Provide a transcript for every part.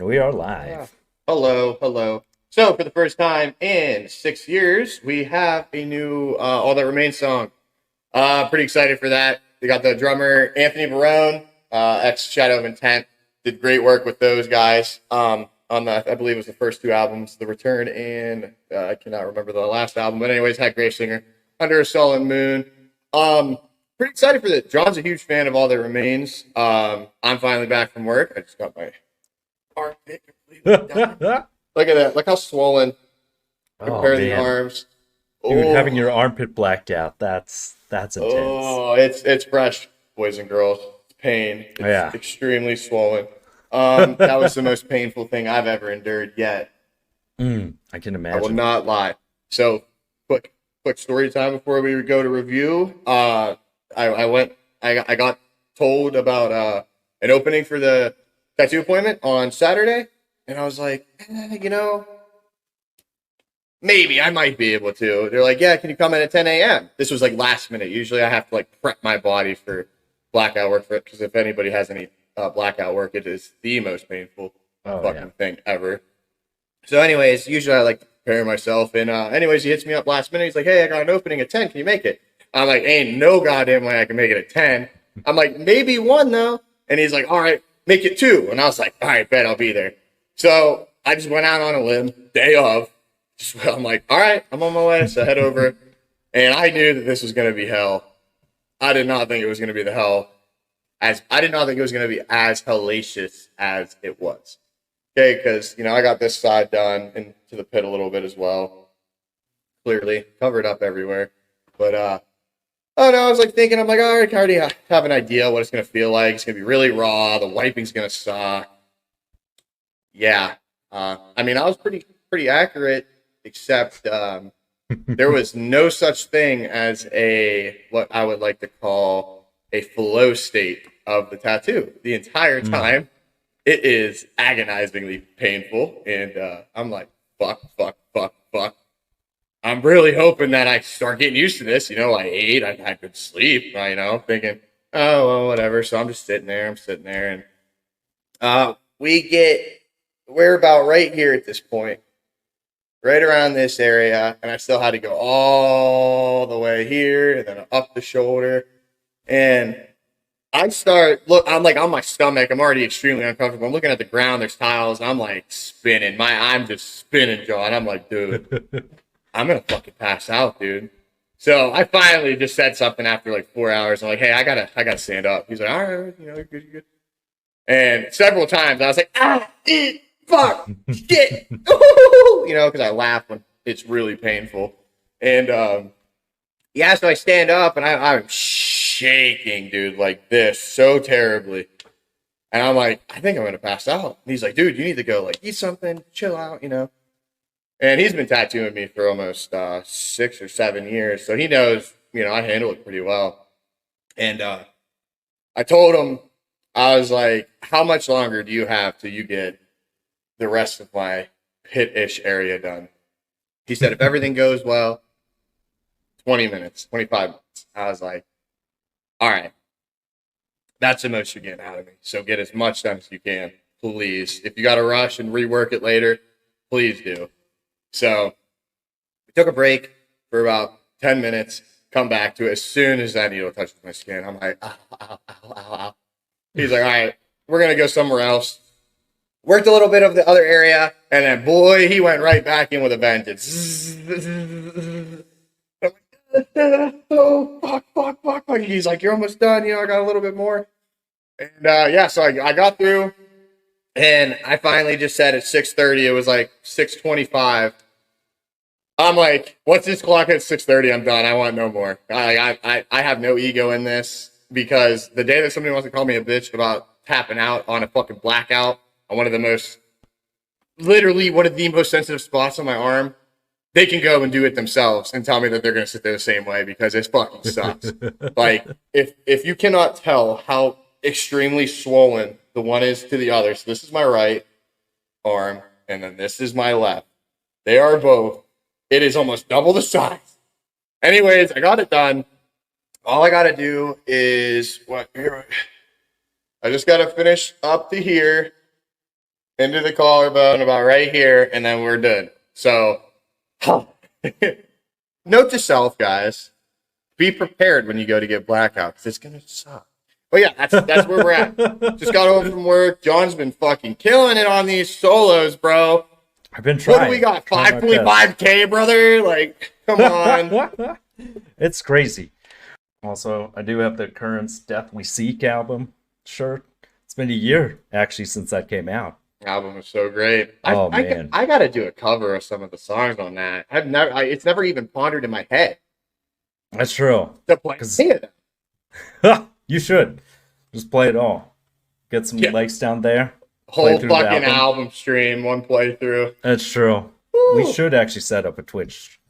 And we are Yeah. live. Hello, hello. So, for the first time in 6 years, we have a new All That Remains song. Pretty excited for that. We got the drummer Anthony Barone, ex Shadow of Intent, did great work with those guys on the, I believe it was the first two albums, The Return and I cannot remember the last album, but anyways, had Gravesinger, Under a Sullen Moon. Um, Pretty excited for this. John's a huge fan of All That Remains. I'm finally back from work. I just got my armpit completely done. Oh Look at that. Look how swollen. Compare the man, arms. dude, having Oh, your armpit blacked out—that's intense. oh, it's fresh, boys and girls. It's pain. It's Yeah. extremely swollen. That was the most painful thing I've ever endured yet. I can I will imagine. not lie. So, quick story time before we go to review. I went. I got told about an opening for the tattoo appointment on Saturday, and I was like, maybe I might be able to. They're like, yeah, can you come in at 10 a.m.? This was like last minute. Usually I have to like prep my body for blackout work for it because if anybody has any blackout work, it is the most painful Oh yeah. fucking thing ever. So, anyways, usually I like to prepare myself. And, anyways, he hits me up last minute. He's like, hey, I got an opening at 10. Can you make it? I'm like, ain't no goddamn way I can make it at 10. I'm like, maybe one, though. And he's like, all right, make it two. And I was like, all right, bet I'll be there. So I just went out on a limb, day of. I'm like, all right, I'm on my way. So I head over. And I knew that this was going to be hell. I did not think it was going to be the hell. I did not think it was going to be as hellacious as it was. Okay, because I got this side done and to the pit a little bit as well. Clearly covered up everywhere, but oh no, I was like thinking, I'm like, all right, I already have an idea what it's gonna feel like. It's gonna be really raw. The wiping's gonna suck. Yeah, I mean, I was pretty accurate, except there was no such thing as a what I would like to call a flow state of the tattoo the entire Mm. time. It is agonizingly painful, and I'm like, fuck, fuck, fuck, fuck. I'm really hoping that I start getting used to this. I ate, I had good sleep, thinking, oh, well, whatever. So I'm just sitting there, and we're about right here at this point, right around this area, and I still had to go all the way here, and then up the shoulder, and I'm like on my stomach. I'm already extremely uncomfortable. I'm looking at the ground. There's tiles. And I'm like spinning. I'm just spinning, John. I'm like, dude, I'm going to fucking pass out, dude. So I finally just said something after like 4 hours. I'm like, hey, I gotta stand up. He's like, all right, you're good, you're good. And several times I was like, fuck, shit, because I laugh when it's really painful. And yeah, so I stand up and I'm shaking, dude, like this so terribly. And I'm like, I think I'm gonna pass out. And he's like, dude, you need to go like eat something, chill out. And he's been tattooing me for almost 6 or 7 years, so he knows, I handle it pretty well. And I told him, I was like, how much longer do you have till you get the rest of my pit-ish area done? He said, if everything goes well, 20 minutes, 25 minutes. I was like, all right, that's the most you're getting out of me. So get as much done as you can, please. If you got to rush and rework it later, please do. So we took a break for about 10 minutes, come back to it. As soon as that needle touches my skin, I'm like, ow, ow, ow, ow, ow. He's like, all right, we're going to go somewhere else. Worked a little bit of the other area, and then, boy, he went right back in with a vengeance. Oh, fuck, fuck, fuck, fuck. He's like, you're almost done. I got a little bit more. And, yeah, so I got through, and I finally just said at 6:30, it was like 6:25. I'm like, once this clock hits 6:30, I'm done. I want no more. I have no ego in this because the day that somebody wants to call me a bitch about tapping out on a fucking blackout on literally one of the most sensitive spots on my arm, they can go and do it themselves and tell me that they're going to sit there the same way because it fucking sucks. Like, if you cannot tell how extremely swollen the one is to the other, so this is my right arm, and then this is my left. They are both. It is almost double the size. Anyways, I got it done. All I got to do is I just got to finish up to here, into the collarbone, about right here, and then we're done. So, note to self, guys: be prepared when you go to get blackout, because it's gonna suck. But yeah, that's where we're at. Just got home from work. John's been fucking killing it on these solos, bro. I've been trying. What do we got? 5.5K, brother? Like, come on. It's crazy. Also, I do have the Currents Death We Seek album shirt. It's been a year actually since that came out. Album is so great. Oh, man. I got to do a cover of some of the songs on that. It's never even pondered in my head That's true. to play any of them. You should just play it all. Get some likes down there. Whole through the fucking album. album stream, one playthrough. That's true. Woo. We should actually set up a Twitch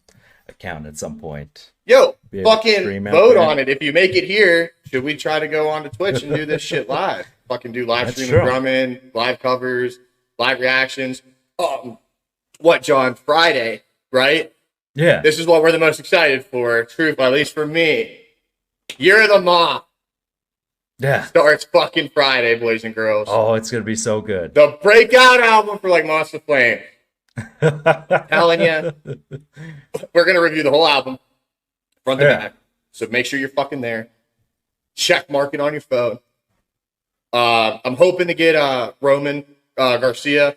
account at some point. Yo, Be able to fucking stream out vote there. on it. If you make it here, should we try to go on to Twitch and do this shit live? Fucking do live That's streaming true. drumming, live covers, live reactions. What, John? Friday, right? Yeah. This is what we're the most excited for. Truth, at least for me. You're the Mom Yeah. starts fucking Friday, boys and girls. Oh, it's gonna be so good. The breakout album for like Monster Flame. Telling you, we're gonna review the whole album, front to Yeah. back. So make sure you're fucking there. Check mark it on your phone. I'm hoping to get Roman Garcia,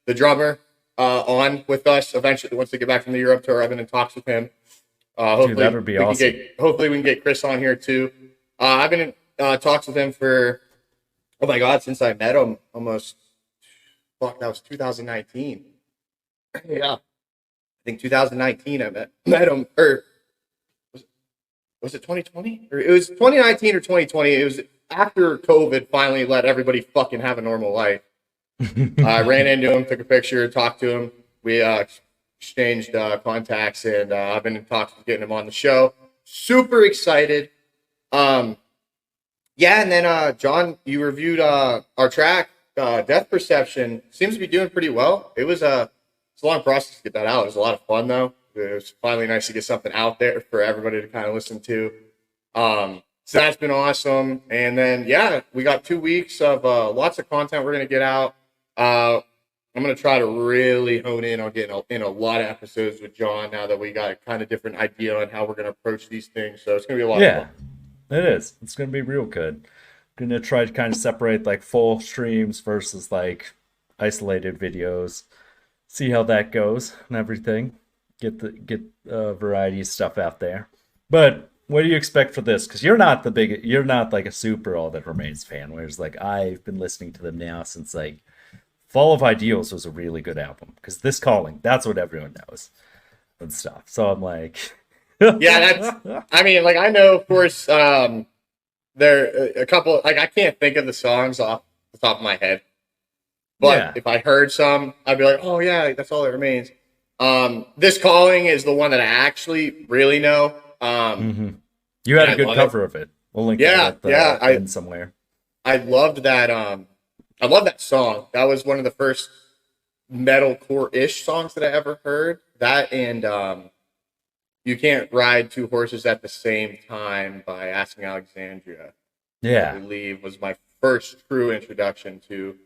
the drummer, on with us eventually once they get back from the Europe tour. I've been in talks with him. Hopefully, that would be we can awesome. hopefully we can get Chris on here too. I've been in talks with him for, oh my god, since I met him almost. Fuck, that was 2019. Yeah, I think 2019 I met him, or was it 2020? Or it was 2019 or 2020. It was after COVID finally let everybody fucking have a normal life. I ran into him, took a picture, talked to him. We exchanged contacts, and I've been in talks with getting him on the show. Super excited. Yeah, and then John, you reviewed our track, Death Perception. Seems to be doing pretty well. It's a long process to get that out. It was a lot of fun, though. It was finally nice to get something out there for everybody to kind of listen to. So that's been awesome. And then, yeah, we got 2 weeks of lots of content we're going to get out. I'm going to try to really hone in on getting in a lot of episodes with John now that we got a kind of different idea on how we're going to approach these things. So it's going to be a lot of fun. It is. It's gonna be real good. Gonna try to kind of separate like full streams versus like isolated videos. See how that goes and everything. Get variety of stuff out there. But what do you expect for this? Because you're not like a super All That Remains fan. Whereas like I've been listening to them now since like Fall of Ideals was a really good album. Because This Calling, that's what everyone knows and stuff. So I'm like. Yeah, I mean, like, I know, of course, there a couple, like, I can't think of the songs off the top of my head, but if I heard some, I'd be like, oh yeah, that's All That Remains. This Calling is the one that I actually really know. You had a good cover of it. We'll link that at the end somewhere. I loved that. I love that song. That was one of the first metalcore-ish songs that I ever heard. That and You Can't Ride Two Horses at the Same Time by Asking Alexandria. Yeah. I believe was my first true introduction to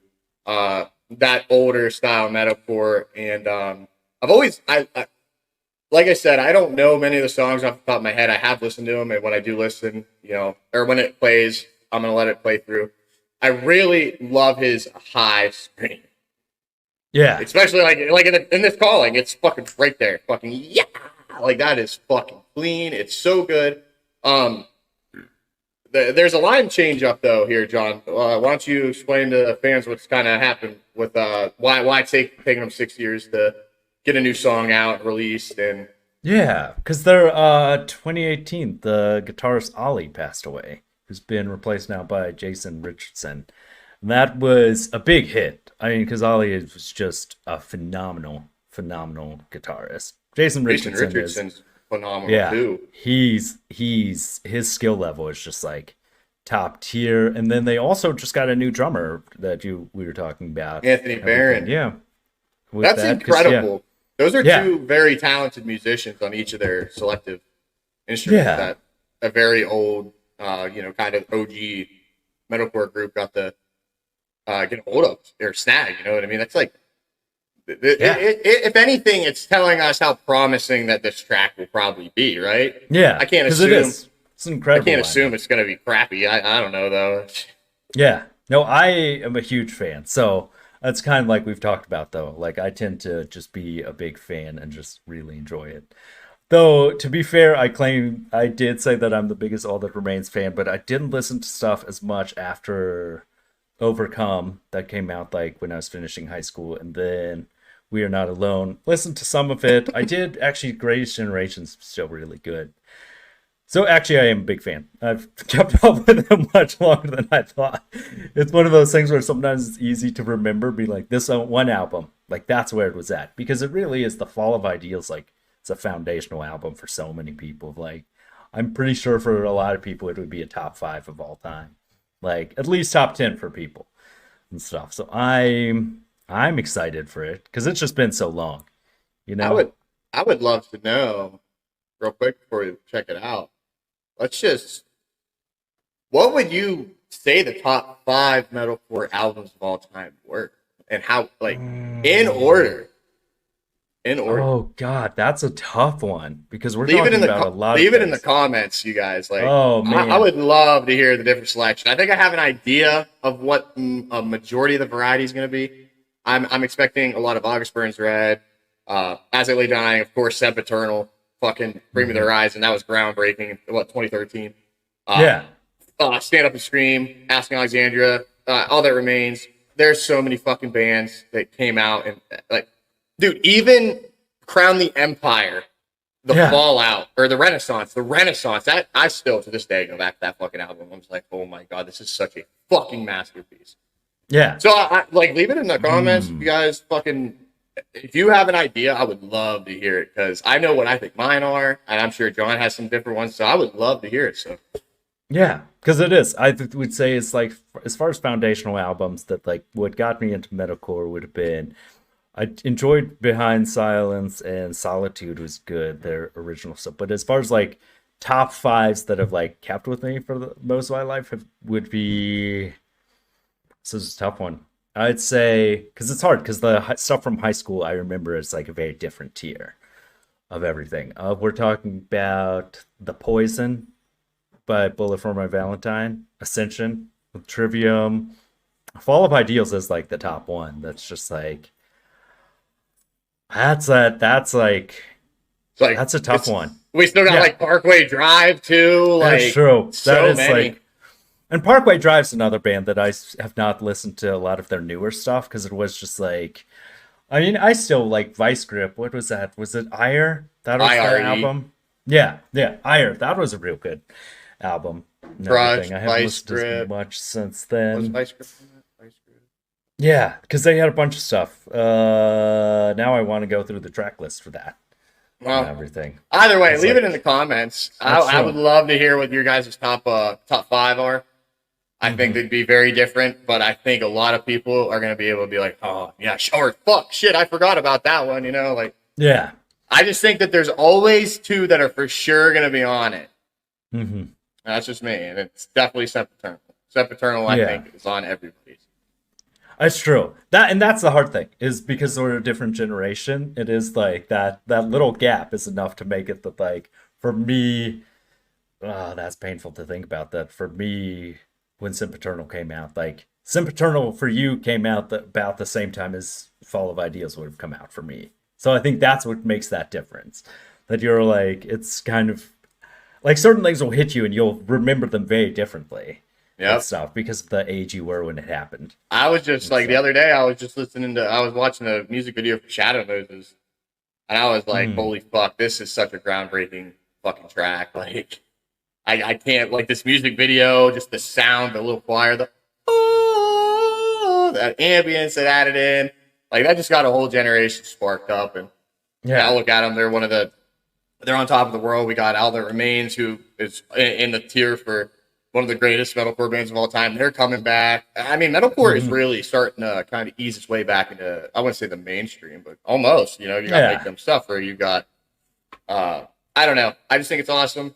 that older style metalcore. And I've always, like I said, I don't know many of the songs off the top of my head. I have listened to them, and when I do listen, or when it plays, I'm going to let it play through. I really love his high scream. Yeah. Especially like in This Calling, it's fucking right there. Fucking yeah. Like, that is fucking clean. It's so good. There's a line change up though here, John. Why don't you explain to the fans what's kind of happened with why it's taking them 6 years to get a new song out, released, and yeah, because they're 2018, the guitarist Ollie passed away, who's been replaced now by Jason Richardson. And that was a big hit. I mean, because Ollie was just a phenomenal guitarist. Jason Richardson's is phenomenal too. He's his skill level is just like top tier. And then they also just got a new drummer that we were talking about, Anthony Barron. Yeah, that's incredible. Those are two very talented musicians on each of their selective instruments. Yeah. That a very old, kind of OG metalcore group got the get a hold of or snag. You know what I mean? That's like, Yeah. if anything, it's telling us how promising that this track will probably be, right? Yeah, I can't because it assume. is. It's an incredible lineup. It's going to be crappy. I don't know though. Yeah. No, I am a huge fan. So that's kind of like we've talked about, though. Like, I tend to just be a big fan and just really enjoy it. Though, to be fair, I claim I did say that I'm the biggest All That Remains fan, but I didn't listen to stuff as much after Overcome that came out like when I was finishing high school, and then We Are Not Alone. Listened to some of it. I did actually. Greatest Generation's still really good. So actually, I am a big fan. I've kept up with them much longer than I thought. It's one of those things where sometimes it's easy to remember, be like this one album, like that's where it was at, because it really is. The Fall of Ideals, like it's a foundational album for so many people. Like I'm pretty sure for a lot of people, it would be a top 5 of all time, like at least top 10 for people and stuff. So I'm excited for it because it's just been so long, you I know. would I would love to know real quick before we check it out. Let's just what would you say the top 5 metalcore albums of all time were, and how like in order? In order. Oh God, that's a tough one because we're Leave it in talking the about a lot of leave it in the things. comments, you guys. Like, Oh I man, would love to hear the different selection. I think I have an idea of what a majority of the variety is going to be. I'm expecting a lot of August Burns Red, As I Lay Dying, of course, Sempiternal, fucking Bring Me the Horizon. That was groundbreaking. What 2013? yeah, Stand Up and Scream, Asking Alexandria, All That Remains. There's so many fucking bands that came out and like, dude, even Crown the Empire, the yeah, Fallout, or the Renaissance. That I still to this day go back to that fucking album. I'm just like, oh my god, this is such a fucking masterpiece. yeah. So I like leave it in the comments, if you Hmm. guys fucking. If you have an idea, I would love to hear it because I know what I think mine are, and I'm sure John has some different ones. So I would love to hear it. So Yeah, because it is. Would say it's like as far as foundational albums that like what got me into metalcore would have been. I enjoyed Behind Silence and Solitude was good, their original stuff. But as far as like top 5s that have like kept with me for the most of my life would be. This is a tough one. I'd say because it's hard because the stuff from high school I remember is like a very different tier of everything. We're talking about The Poison by Bullet for My Valentine, Ascension with Trivium, Fall of Ideals is like the top one. That's just like that's like it's like that's a tough one. we still got Yeah, like Parkway Drive too. that's Like true. That so is many. like and Parkway Drive's another band that have not listened to a lot of their newer stuff because it was just like I mean I still like Vice Grip. What was that? Was it Ire? That was the IRE, album. Yeah, yeah, Ire. That was a real good album and Crush, everything. I haven't Vice listened as Grip. much since Was then. Vice Grip? Vice Grip. Yeah, because they had a bunch of stuff. Now I want to go through the track list for that and Well, everything. either way, It's leave it in like the comments. that's I would true. love to hear what your guys' top 5 are. I think Hmm. they'd be very different, but I think a lot of people are going to be able to be like, oh, yeah, sure, fuck, shit, I forgot about that one, you know? Like, Yeah. I just think that there's always 2 that are for sure going to be on it. Hmm. And that's just me, and it's definitely Sempiternal. Sempiternal, I Yeah. think, is on everybody's. That's true. That's the hard thing is because we're a different generation. It is like that little gap is enough to make it that like for me, that's painful to think about. That for me, when Sempiternal came out, like Sempiternal for you came out about the same time as Fall of Ideals would have come out for me. So I think that's what makes that difference. That you're like it's kind of like certain things will hit you and you'll remember them very differently and Yep. stuff because of the age you were when it happened I was just and like the stuff. other day, I was watching a music video for Shadow Moses, and I was like, Hmm. holy fuck, this is such a groundbreaking fucking track. Like, I can't, like, this music video, just the sound, the little choir, that ambience that added in, like, that just got a whole generation sparked up. And now Yeah. look at them, they're on top of the world. We got All That Remains, who is in the tier for one of the greatest metalcore bands of all time. They're coming back. I mean, metalcore is Hmm. really starting to kind of ease its way back into, I wouldn't say the mainstream, but almost. You know, you got Make Yeah. Them Suffer. You got, I don't know. I just think it's awesome.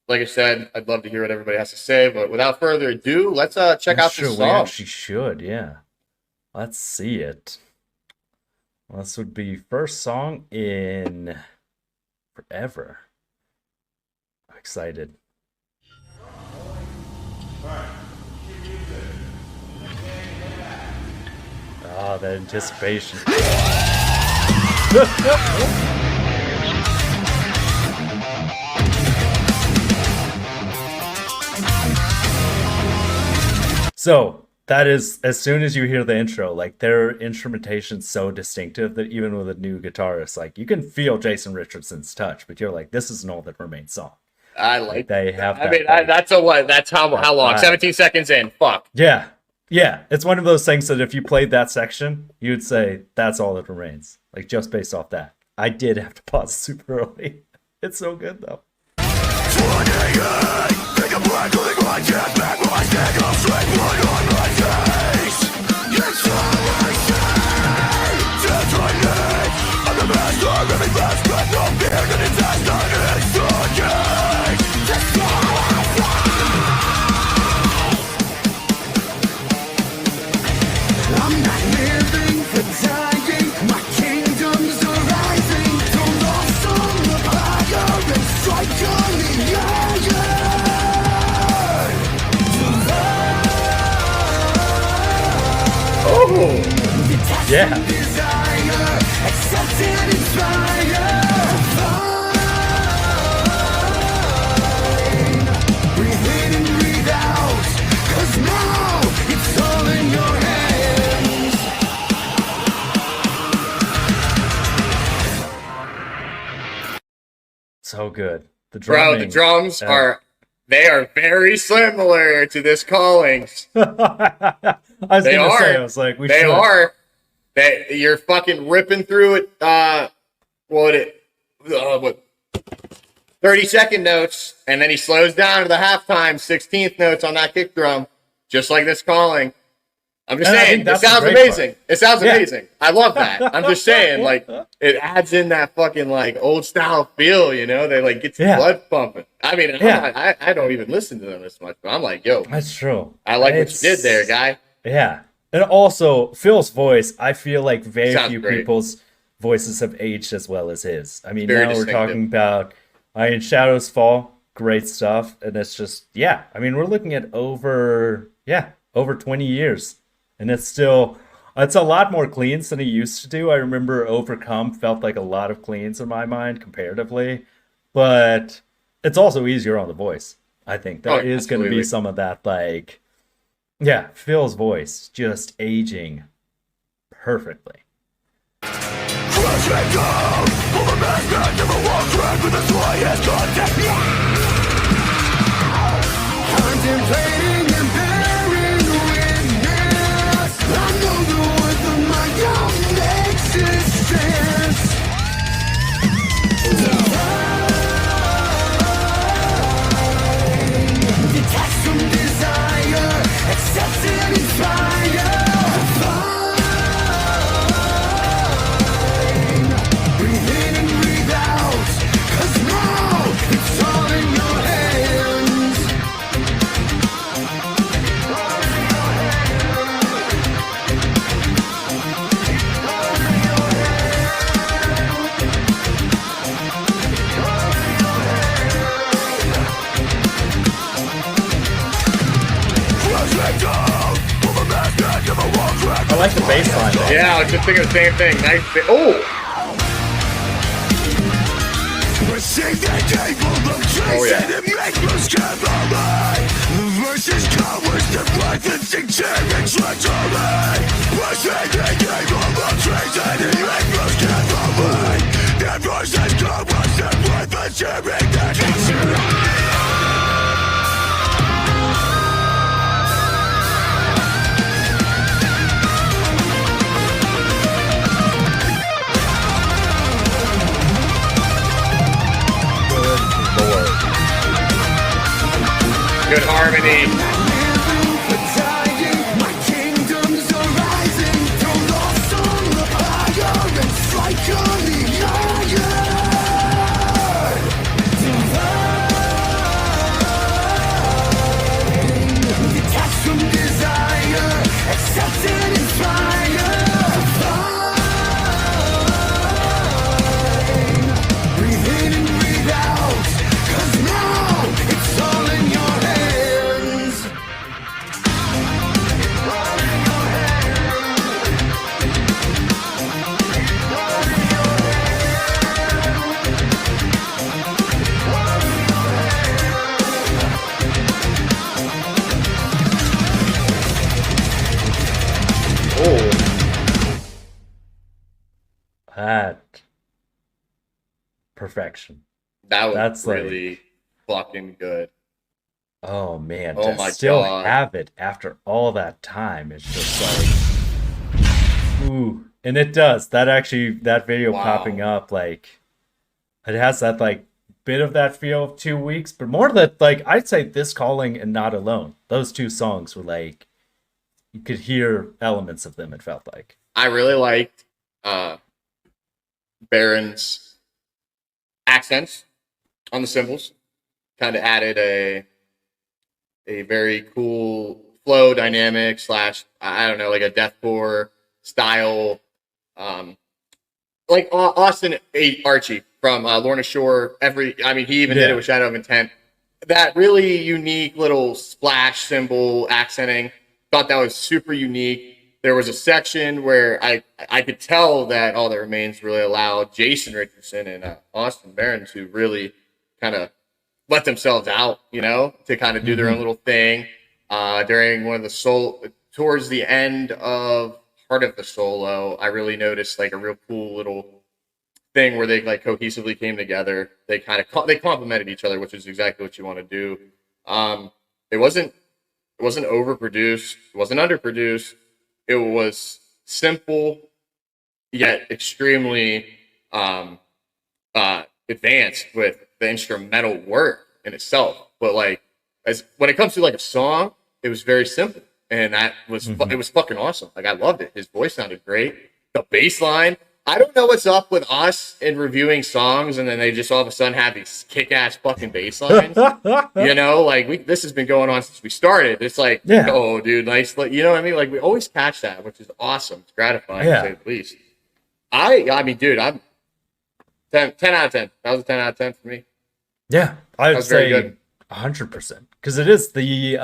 Like I said, I'd love to hear what everybody has to say. But without further ado, let's check That's out this true. We song. actually should. Yeah. Let's see it. Well, this would be first song in forever. I'm excited. Oh, the anticipation. So that is, as soon as you hear the intro, like their instrumentation's so distinctive that even with a new guitarist, like you can feel Jason Richardson's touch, but you're like, this is an All That Remains song. I like they have. I mean, that's a what? That's how long? 17 seconds in. Fuck. Yeah, yeah. It's one of those things that if you played that section, you'd say that's All That Remains. Like just based off that. I did have to pause super early. It's so good though. I'm not living for dying. My kingdom's arising. Don't lost on the fire and strike on the iron. Oh, yeah. Desire, accept and inspire. Breathe in and breathe out. 'Cause now it's all in your hands. So good. The Bro, drumming. the drums are very similar to this Callings. I was They gonna say, are. I was like, we They should. are. You're fucking ripping through it. What 30-second notes, and then he slows down to the halftime 16th notes on that kick drum, just like this Calling. I'm just And I saying, think it that's the sounds great amazing. part. It sounds Yeah. amazing. I love that. I'm just saying, like, it adds in that fucking like old style feel, you know? They like get the Yeah. blood pumping. I mean, Yeah. I don't even listen to them as much, but I'm like, yo, That's true. I like what It's- you did there, guy. Yeah. And also, Phil's voice, I feel like very Sounds few great. people's voices have aged as well as his. I mean, Very now we're distinctive. talking about Iron Shadows Fall, great stuff. And it's just, yeah. I mean, we're looking at over 20 years. And it's a lot more cleans than he used to do. I remember Overcome felt like a lot of cleans in my mind comparatively. But it's also easier on the voice. I think there is going to be absolutely. some of that, like, yeah, Phil's voice just aging perfectly. Contemplating and bearing witness. I know the worth of my own existence. Divine, detached from desire, accept and inspire. Divine, breathe in and breathe out. 'Cause now it's all in your hands. I like the bass line though. Yeah, I was just thinking the same thing. Nice. Oh, Oh yeah. Versus cowards, the life instinct and treachery. Pushing the game of the treason and heroes can't away. The versus cowards, the life instinct and treachery. good harmony. Living for dying, my kingdom's arising. Throw lost on the fire and strike on the iron. Divine, detached from desire, accept and inspire. perfection. That was That's really fucking good. oh man, Oh to my still God. have it after all that time, it's just ooh. And it does. That video popping Wow. up, like, it has that, like, bit of that feel of 2 weeks, but more that, like, I'd say This Calling and Not Alone. Those two songs were like, you could hear elements of them, it felt like. I really liked uh, Baron's accents on the cymbals. Kind of added a very cool flow dynamic slash I don't know, like a deathcore style. Um, like Austin Archie from Lorna Shore. He even did it Yeah. with Shadow of Intent. That really unique little splash cymbal accenting. Thought that was super unique. There was a section where I could tell that All That Remains really allowed Jason Richardson and Austin Barron to really kind of let themselves out, to kind of do their own Hmm. little thing. During one of the towards the end of part of the solo, I really noticed like a real cool little thing where they like cohesively came together. They kind of they complemented each other, which is exactly what you want to do. Um, it wasn't overproduced, it wasn't underproduced. It was simple yet extremely um, advanced with the instrumental work in itself. But like, as when it comes to like a song, it was very simple, and it Hmm. was fucking awesome. Like I loved it. His voice sounded great. The bass line. I don't know what's up with us in reviewing songs, and then they just all of a sudden have these kick-ass fucking bass lines. This has been going on since we started. It's like, Yeah. oh, dude, nice. You know what I mean? Like we always catch that, which is awesome. It's gratifying to say Yeah. the least. I mean, dude, I'm 10 out of 10. That was a 10 out of 10 for me. Yeah. That I'd was very say good. 100%. Because it is the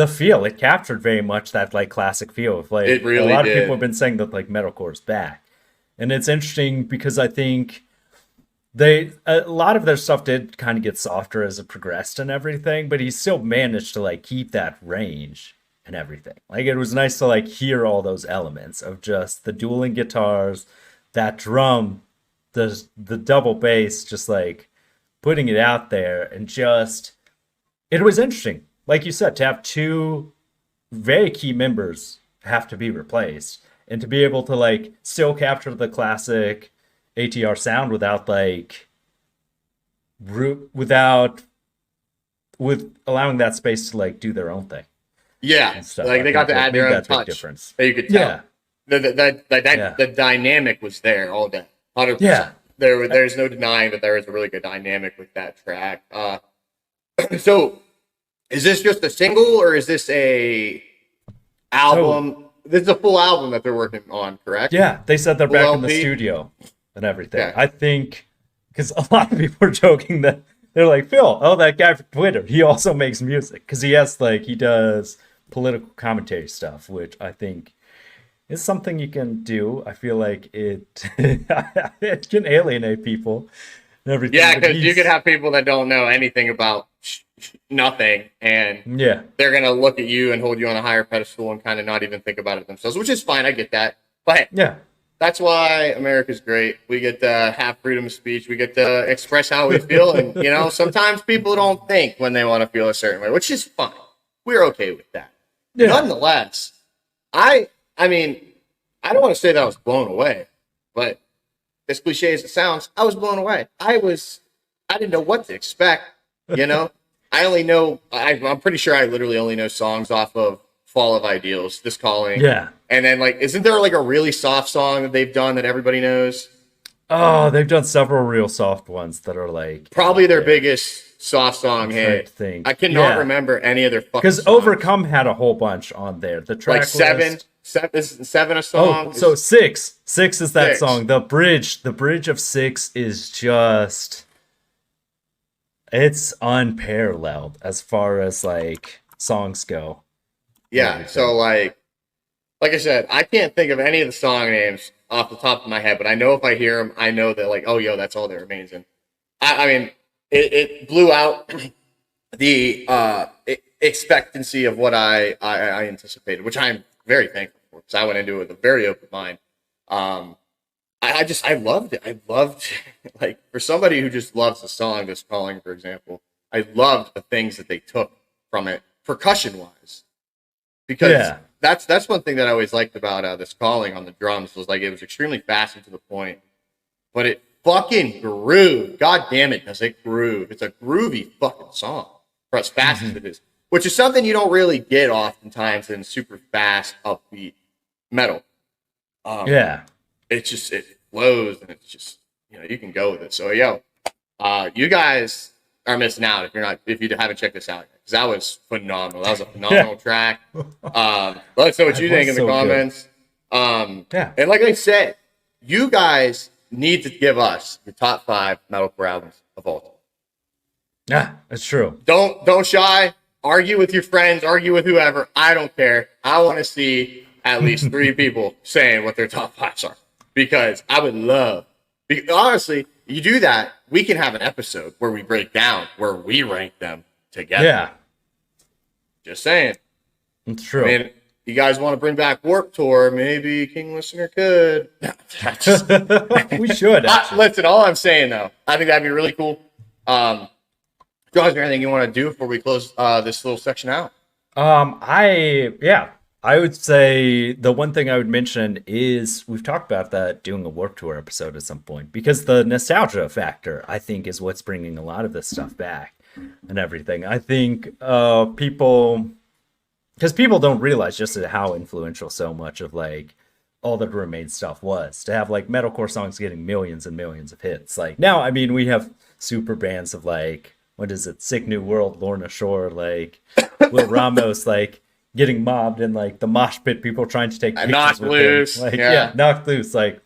feel. It captured very much that like classic feel of like It a really lot of people did. have been saying that like metalcore is back. And it's interesting because I think a lot of their stuff did kind of get softer as it progressed and everything, but he still managed to like keep that range and everything. Like it was nice to like hear all those elements of just the dueling guitars, that drum, the double bass, just like putting it out there and just it was interesting. Like you said, to have two very key members have to be replaced and to be able to like still capture the classic ATR sound without like without with allowing that space to like do their own thing Yeah, and stuff. like I they got think to that add their made own that big touch. difference. That you could tell. Yeah. That Yeah. the dynamic was there all day, 100%. Yeah. There's no denying that there was a really good dynamic with that track. So is this just a single or is this a So album? This is a full album that they're working on, correct? yeah, they said they're Full back in the LP. studio and everything. Okay. I think because a lot of people are joking that they're like, Phil, oh, that guy from Twitter, he also makes music because he does political commentary stuff, which I think is something you can do. I feel like it it can alienate people and everything. Yeah, But because you could he's have people that don't know anything about nothing, and yeah, they're gonna look at you and hold you on a higher pedestal and kind of not even think about it themselves, which is fine. I get that, but yeah, that's why America's great. We get to have freedom of speech. We get to express how we feel, and sometimes people don't think when they want to feel a certain way, which is fine. We're okay with that. yeah. Nonetheless, I mean, I don't want to say that I was blown away, but as cliche as it sounds, I was blown away. I didn't know what to expect. You know, I only know. I'm pretty sure I literally only know songs off of Fall of Ideals, This Calling, Yeah. and then like, isn't there like a really soft song that they've done that everybody knows? Oh, they've done several real soft ones that are like Probably out their there. biggest soft song I'm trying to hit. think. I cannot Yeah. remember any of their fucking Because songs. Overcome had a whole bunch on there. The track Like seven, list. seven a Oh, song. so six. Six is that Six. song. The bridge of six is just it's unparalleled as far as like songs go. and Yeah, everything. so like I said, I can't think of any of the song names off the top of my head, but I know if I hear them, I know that like, oh, yo, that's all that remains. And I mean, it blew out the expectancy of what I anticipated, which I'm very thankful for because I went into it with a very open mind. Um, I loved it. I loved like for somebody who just loves the song, this calling, for example, I loved the things that they took from it percussion wise. Because Yeah. that's one thing that I always liked about this calling on the drums was like it was extremely fast and to the point, but it fucking groove. God damn it, does it groove? It's a groovy fucking song for as fast as it is, which is something you don't really get oftentimes in super fast upbeat metal. Yeah. It flows and it's just you can go with it. So you guys are missing out if you haven't checked this out because that was phenomenal. That was a phenomenal track. Let us know what you think in the so good. comments. Yeah. And like I said, you guys need to give us your top 5 metalcore albums of all time. Yeah, that's true. Don't shy. Argue with your friends. Argue with whoever. I don't care. I want to see at least 3 people saying what their top 5s are because I would love. Honestly, you do that, we can have an episode where we break down where we rank them together. Yeah, Just saying. it's true. I mean, you guys want to bring back Warped Tour? Maybe King Listener could. We should. Actually. Listen, all I'm saying though, I think that'd be really cool. Josh, is there anything you want to do before we close this little section out? I would say the one thing I would mention is we've talked about that doing a Warped Tour episode at some point because the nostalgia factor I think is what's bringing a lot of this stuff back and everything. I think people don't realize just how influential so much of like all the Remain stuff was to have like metalcore songs getting millions and millions of hits. Like now, I mean, we have super bands of like what is it, Sick New World, Lorna Shore, like Will Ramos, like getting mobbed in like the mosh pit, people trying to take pictures Knocked with Loose. him. Like, Yeah. Knocked Loose. Like,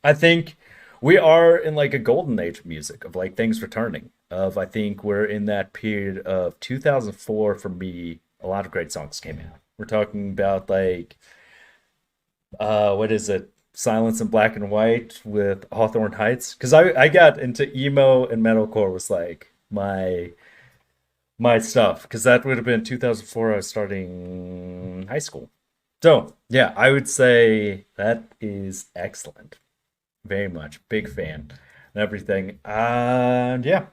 I think we are in like a golden age of music of like things returning. I think we're in that period of 2004 for me. A lot of great songs came out. We're talking about like, what is it? Silence in Black and White with Hawthorne Heights. Because I got into emo and metalcore was like my stuff because that would have been 2004. I was starting high school. So yeah, I would say that is excellent. Very much big fan and everything. And yeah,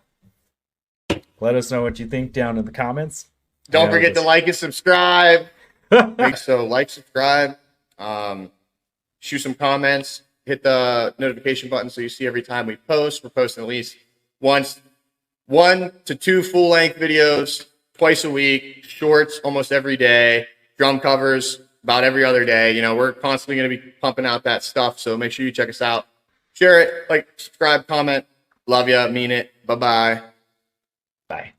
let us know what you think down in the comments. Don't forget to like and subscribe. So like, subscribe, shoot some comments, hit the notification button so you see every time we post. We're posting at least 1 to 2 full-length videos twice a week, shorts almost every day, drum covers about every other day. We're constantly going to be pumping out that stuff, so make sure you check us out. Share it, like, subscribe, comment. Love ya, mean it. Bye-bye. Bye.